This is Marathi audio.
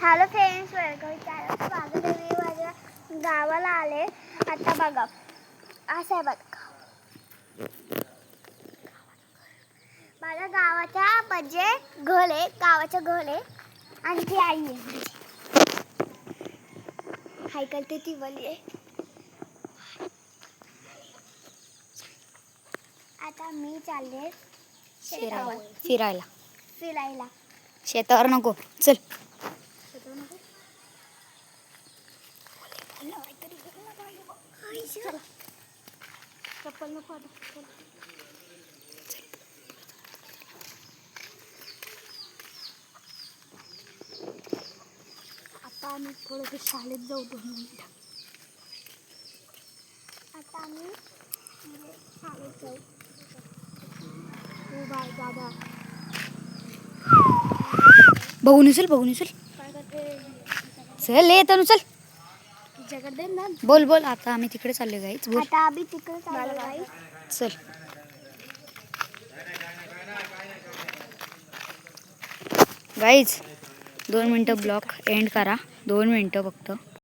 Hello friends, welcome channel. स्वागत आहे. मी माझ्या गावाला आले. आता बघा, असं आहे बघा, माझ्या गावाच्या म्हणजे घर आहे, गावाचं घर आहे. आणि ती आई आहे माझी, हाय करते ती बली आहे. आता मी चालले फिरायला. शेतावर नको, चल. चप्पल नको आता आम्ही थोडंसं शाळेत जाऊ 2 मिनिटं. आता आम्ही शाळेत जाऊ. हो बाय दादा, बघून चल काय करते? चल ये तनु, चल. तुझ्याकडे ना बोल आता आम्ही तिकडे चालले गाईच. बोल. आता आम्ही तिकडे चाललो बाई. चल. गाईज 2 मिनिटं ब्लॉग एंड करा. 2 मिनिटं फक्त.